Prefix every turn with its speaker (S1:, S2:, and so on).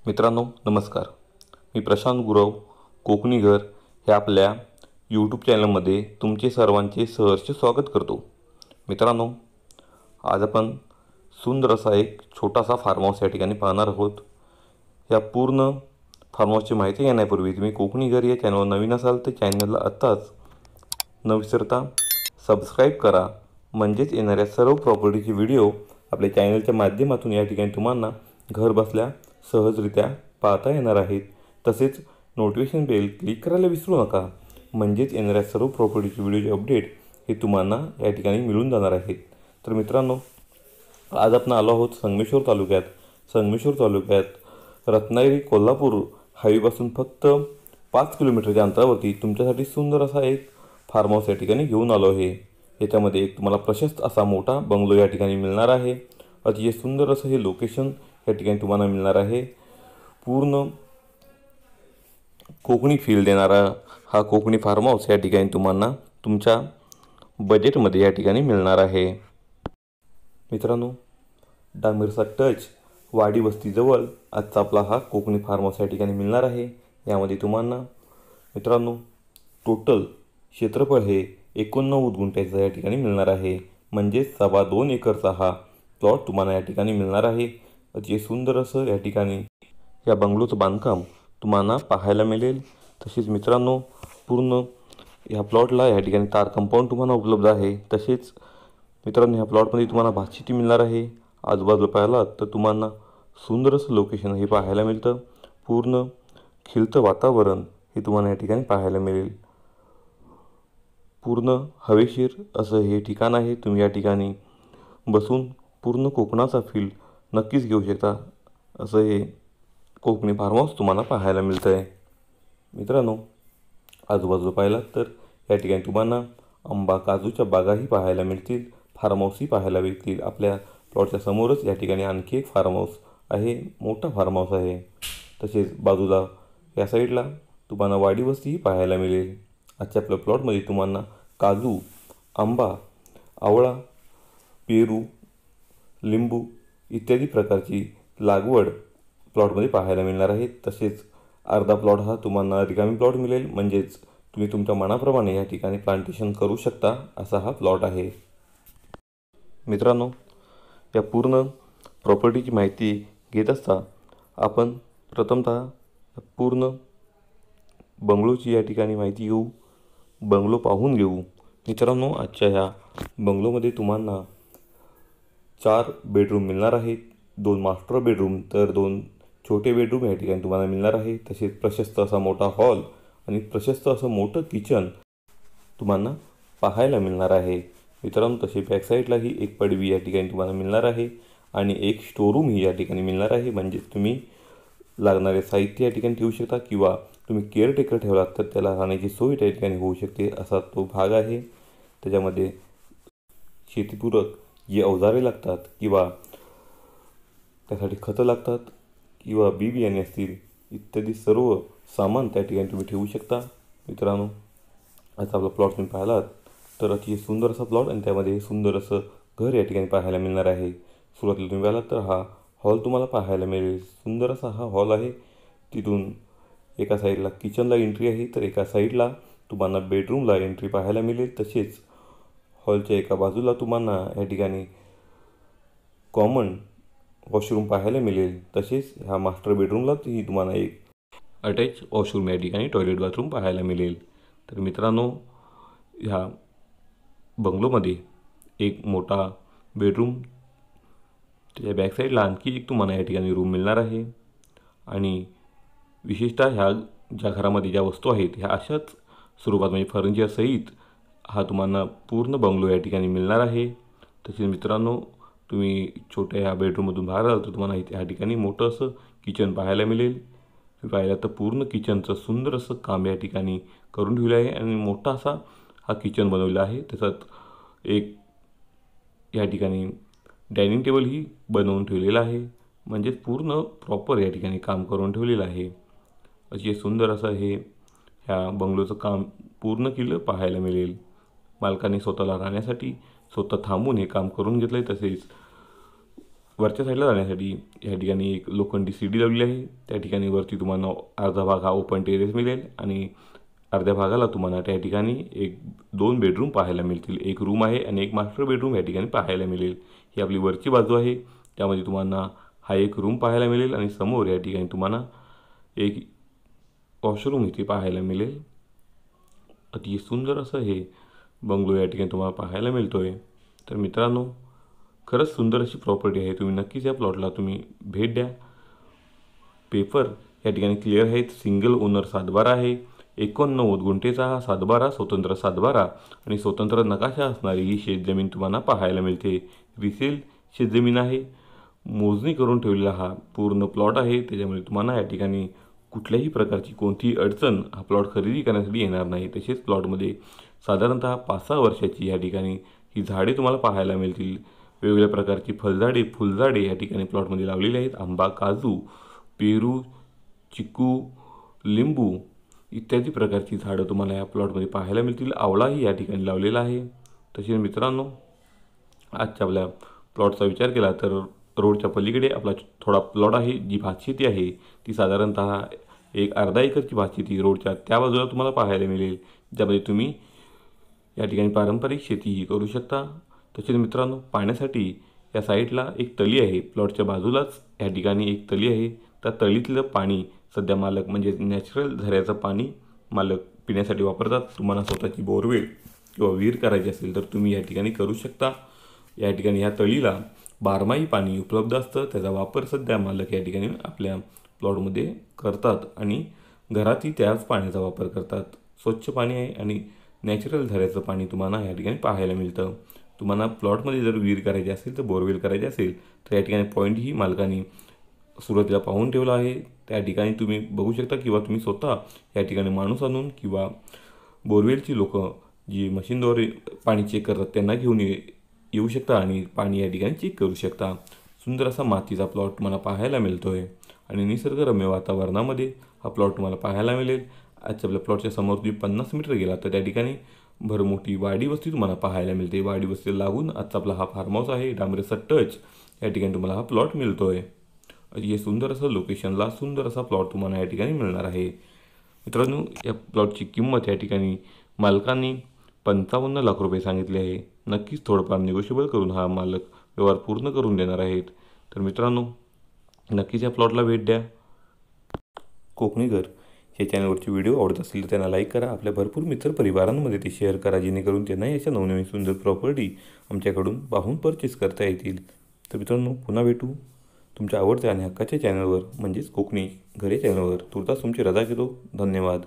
S1: मित्रांनो नमस्कार. मी प्रशांत गुरव कोकणी घर हे आपल्या यूट्यूब चॅनलमध्ये तुमचे सर्वांचे सहर्ष स्वागत करतो. मित्रांनो, आज आपण सुंदर असा एक छोटासा फार्म हाऊस या ठिकाणी पाहणार आहोत. या पूर्ण फार्म हाऊसची माहिती घेण्यापूर्वी तुम्ही कोकणी घर या चॅनलवर नवीन असाल तर चॅनलला आत्ताच न विसरता सबस्क्राईब करा. म्हणजेच येणाऱ्या सर्व प्रॉपर्टीचे व्हिडिओ आपल्या चॅनलच्या माध्यमातून या ठिकाणी तुम्हाला घर बसल्या सहजरित्या पाहता येणार आहेत. तसेच नोटिफिकेशन बेल क्लिक करायला विसरू नका. म्हणजेच येणाऱ्या सर्व प्रॉपर्टीचे व्हिडिओचे अपडेट हे तुम्हाला या ठिकाणी मिळून जाणार आहेत. तर मित्रांनो, आज आपण आलो आहोत संगमेश्वर तालुक्यात रत्नागिरी कोल्हापूर हायवेपासून फक्त 5 किलोमीटरच्या अंतरावरती तुमच्यासाठी सुंदर असा एक फार्म हाऊस या ठिकाणी घेऊन आलो आहे. याच्यामध्ये एक तुम्हाला प्रशस्त असा मोठा बंगलो या ठिकाणी मिळणार आहे. अतिशय सुंदर असं हे लोकेशन या ठिकाणी तुम्हाला मिळणार आहे. पूर्ण कोकणी फील देणारा हा कोकणी फार्म हाऊस या ठिकाणी तुम्हाला तुमच्या बजेटमध्ये या ठिकाणी मिळणार आहे. मित्रांनो, डांगरचा टच वाडी वस्तीजवळ आजचा आपला हा कोकणी फार्म हाऊस या ठिकाणी मिळणार आहे. यामध्ये तुम्हाला मित्रांनो टोटल क्षेत्रफळ हे 89 गुंठ्याचा या ठिकाणी मिळणार आहे. म्हणजेच 2.25 एकरचा हा प्लॉट तुम्हाला या ठिकाणी मिळणार आहे. अतिशय सुंदर असं या ठिकाणी या बंगलोचं बांधकाम तुम्हाला पाहायला मिळेल. तसेच मित्रांनो, पूर्ण ह्या प्लॉटला या ठिकाणी तार कंपाऊंड तुम्हाला उपलब्ध आहे. तसेच मित्रांनो, ह्या प्लॉटमध्ये तुम्हाला भातशेती मिळणार आहे. आजूबाजूला पाहिलात तर तुम्हाला सुंदर असं लोकेशन हे पाहायला मिळतं. पूर्ण खिलतं वातावरण हे तुम्हाला या ठिकाणी पाहायला मिळेल. पूर्ण हवेशीर असं हे ठिकाण आहे. तुम्ही या ठिकाणी बसून पूर्ण कोकणाचा फील नक्कीच घेऊ शकता. असं हे कोकणी फार्म हाऊस तुम्हाला पाहायला मिळतं आहे. मित्रांनो, आजूबाजूला पाहिलात तर या ठिकाणी तुम्हाला आंबा काजूच्या बागाही पाहायला मिळतील. फार्म हाऊसही पाहायला मिळतील. आपल्या प्लॉटच्या समोरच या ठिकाणी आणखी एक फार्म हाऊस आहे, मोठा फार्म हाऊस आहे. तसेच बाजूला या साईडला तुम्हाला वाडी वस्तीही पाहायला मिळेल. आजच्या आपल्या प्लॉटमध्ये तुम्हाला काजू, आंबा, आवळा, पेरू, लिंबू इत्यादी प्रकारची लागवड प्लॉटमध्ये पाहायला मिळणार आहे. तसेच अर्धा प्लॉट हा तुम्हाला रिकामी प्लॉट मिळेल. म्हणजेच तुम्ही तुमच्या मनाप्रमाणे या ठिकाणी प्लांटेशन करू शकता असा हा प्लॉट आहे. मित्रांनो, या पूर्ण प्रॉपर्टीची माहिती घेत असता आपण प्रथमतः पूर्ण बंगलोची या ठिकाणी माहिती घेऊ, बंगलो पाहून घेऊ. मित्रांनो, आजच्या ह्या बंगलोमध्ये तुम्हाला 4 बेडरूम मिळणार आहेत. 2 मास्टर बेडरूम तर 2 छोटे बेडरूम या ठिकाणी तुम्हाला मिळणार आहे. तसेच प्रशस्त असा मोठा हॉल आणि प्रशस्त असं मोठं किचन तुम्हाला पाहायला मिळणार आहे. मित्रांनो, तसे बॅकसाईडलाही एक पडवी या ठिकाणी तुम्हाला मिळणार आहे आणि एक स्टोरूमही या ठिकाणी मिळणार आहे. म्हणजे तुम्ही लागणारे साहित्य या ठिकाणी ठेवू शकता किंवा तुम्ही केअरटेकर ठेवलात तर त्याला राहण्याची सोय त्या ठिकाणी होऊ शकते असा तो भाग आहे. त्याच्यामध्ये शेतीपूरक जे अवजारे लागतात किंवा त्यासाठी खतं लागतात किंवा बी बियाणे असतील इत्यादी सर्व सामान त्या ठिकाणी तुम्ही ठेवू शकता. मित्रांनो, आता आपला प्लॉट तुम्ही पाहिलात तर अतिशय सुंदर असा प्लॉट आणि त्यामध्ये सुंदर असं घर या ठिकाणी पाहायला मिळणार आहे. सुरुवातीला तुम्ही पाहिलात तर हा हॉल तुम्हाला पाहायला मिळेल. सुंदर असा हा हॉल आहे. तिथून एका साईडला किचनला एंट्री आहे तर एका साईडला तुम्हाला बेडरूमला एंट्री पाहायला मिळेल. तसेच हॉलच्या एका बाजूला तुम्हाला या ठिकाणी कॉमन वॉशरूम पाहायला मिळेल. तसेच ह्या मास्टर बेडरूमलाही तुम्हाला एक अटॅच वॉशरूम या ठिकाणी टॉयलेट बाथरूम पाहायला मिळेल. तर मित्रांनो, ह्या बंगलोमध्ये एक मोठा बेडरूम, त्याच्या बॅकसाईडला आणखी एक तुम्हाला या ठिकाणी रूम मिळणार आहे. आणि विशेषतः ह्या ज्या घरामध्ये ज्या वस्तू आहेत ह्या अशाच स्वरूपात म्हणजे फर्निचरसहित हा तुम्हाला पूर्ण बंगलो या ठिकाणी मिळणार आहे. तसेच मित्रांनो, तुम्ही छोट्या ह्या बेडरूममधून बाहेर आलात तर तुम्हाला ह्या ठिकाणी मोठं असं किचन पाहायला मिळेल. तुम्ही पाहिलं तर पूर्ण किचनचं सुंदर असं काम या ठिकाणी करून ठेवलं आहे आणि मोठा असा हा किचन बनवलेला आहे. त्याच्यात एक या ठिकाणी डायनिंग टेबलही बनवून ठेवलेला आहे. म्हणजेच पूर्ण प्रॉपर या ठिकाणी काम करून ठेवलेलं आहे. अशी सुंदर असं हे ह्या बंगलोचं काम पूर्ण केलं पाहायला मिळेल. मालकाने स्वतःला राहण्यासाठी स्वतः थांबून हे काम करून घेतलं आहे. तसेच वरच्या साईडला जाण्यासाठी या ठिकाणी एक लोखंडी सीडी लावलेली आहे. त्या ठिकाणी वरती तुम्हाला अर्धा भाग हा ओपन टेरेस मिळेल आणि अर्ध्या भागाला तुम्हाला त्या ठिकाणी 2 बेडरूम पाहायला मिळतील. एक रूम आहे आणि एक मास्टर बेडरूम या ठिकाणी पाहायला मिळेल. ही आपली वरची बाजू आहे. त्यामध्ये तुम्हाला हा एक रूम पाहायला मिळेल आणि समोर या ठिकाणी तुम्हाला एक वॉशरूम इथे पाहायला मिळेल. अति सुंदर असं हे बंगलो या ठिकाणी तुम्हाला पाहायला मिळतो आहे. तर मित्रांनो, खरंच सुंदर अशी प्रॉपर्टी आहे. तुम्ही नक्कीच या प्लॉटला तुम्ही भेट द्या. पेपर या ठिकाणी क्लिअर आहेत. सिंगल ओनर सातबारा आहे. 89 गुंठेचा हा सातबारा, स्वतंत्र सातबारा आणि स्वतंत्र नकाशा असणारी ही शेतजमीन तुम्हाला पाहायला मिळते. रिसेल शेतजमीन आहे. मोजणी करून ठेवलेला हा पूर्ण प्लॉट आहे. त्याच्यामुळे तुम्हाला या ठिकाणी कुठल्याही प्रकारची कोणतीही अडचण हा प्लॉट खरेदी करण्यासाठी येणार नाही. तसेच प्लॉटमध्ये साधारणतः 5-6 वर्षाची या ठिकाणी ही झाडे तुम्हाला पाहायला मिळतील. वेगवेगळ्या प्रकारची फळझाडे, फुलझाडे या ठिकाणी प्लॉटमध्ये लावलेली आहेत. आंबा, काजू, पेरू, चिकू, लिंबू इत्यादी प्रकारची झाडं तुम्हाला या प्लॉटमध्ये पाहायला मिळतील. आवळाही या ठिकाणी लावलेला आहे. तसेच मित्रांनो, आजच्या आपल्या प्लॉटचा विचार केला तर रोडच्या पलीकडे आपला थोडा प्लॉट आहे. जी भातशेती आहे ती साधारणतः एक अर्धा एकरची भातशेती रोडच्या त्या बाजूला तुम्हाला पाहायला मिळेल, ज्यामध्ये तुम्ही या ठिकाणी पारंपरिक शेतीही करू शकता. तसेच मित्रांनो, पाण्यासाठी या साईडला एक तळी आहे. प्लॉटच्या बाजूलाच या ठिकाणी एक तळी आहे. त्या तळीतलं पाणी सध्या मालक म्हणजे नॅचरल झऱ्याचं पाणी मालक पिण्यासाठी वापरतात. तुम्हाला स्वतःची बोरवेल किंवा विहीर करायची असेल तर तुम्ही या ठिकाणी करू शकता. या ठिकाणी ह्या तळीला बारमाही पाणी उपलब्ध असतं. त्याचा वापर सध्या मालक या ठिकाणी आपल्या प्लॉटमध्ये करतात आणि घरातही त्याच पाण्याचा वापर करतात. स्वच्छ पाणी आहे आणि नॅचरल झऱ्याचं पाणी तुम्हाला या ठिकाणी पाहायला मिळतं. तुम्हाला प्लॉटमध्ये जर विहीर करायची असेल तर बोरवेल करायची असेल तर या ठिकाणी पॉईंटही मालकाने सुरुवातीला पाहून ठेवला आहे. त्या ठिकाणी तुम्ही बघू शकता किंवा तुम्ही स्वतः या ठिकाणी माणूस आणून किंवा बोरवेलची लोक जी मशीनद्वारे पाणी चेक करतात त्यांना घेऊन येऊ शकता आणि पाणी या ठिकाणी चेक करू शकता. सुंदर असा मातीचा प्लॉट तुम्हाला पाहायला मिळतो आहे आणि निसर्गरम्य वातावरणामध्ये हा प्लॉट तुम्हाला पाहायला मिळेल. आजच्या आपल्या प्लॉटच्या समोर तुम्ही 50 मीटर गेला तर त्या ठिकाणी भरमोठी वाडी वस्ती तुम्हाला पाहायला मिळते. वाडी वस्तीला लागून आजचा आपला हा फार्म हाऊस आहे. डांबरेचा टच या ठिकाणी तुम्हाला हा प्लॉट मिळतो आहे. हे सुंदर असं लोकेशनला सुंदर असा प्लॉट तुम्हाला या ठिकाणी मिळणार आहे. मित्रांनो, या प्लॉटची किंमत या ठिकाणी मालकांनी 55 लाख रुपये सांगितले आहे. नक्कीच थोडंफार निगोशिएबल करून हा मालक व्यवहार पूर्ण करून देणार आहेत. तर मित्रांनो, नक्कीच या प्लॉटला भेट द्या. कोकणी घर या चॅनलवरची व्हिडिओ आवडत असतील तर त्यांना लाईक करा. आपल्या भरपूर मित्रपरिवारांमध्ये ते शेअर करा, जेणेकरून त्यांना याच्या नवनवीन सुंदर प्रॉपर्टी आमच्याकडून पाहून परचेस करता येतील. तर मित्रांनो, पुन्हा भेटू तुमच्या आवडत्या आणि हक्काच्या चॅनलवर म्हणजेच कोकणी घर या चॅनलवर. तुर्तास तुमची रजा घेतो. धन्यवाद.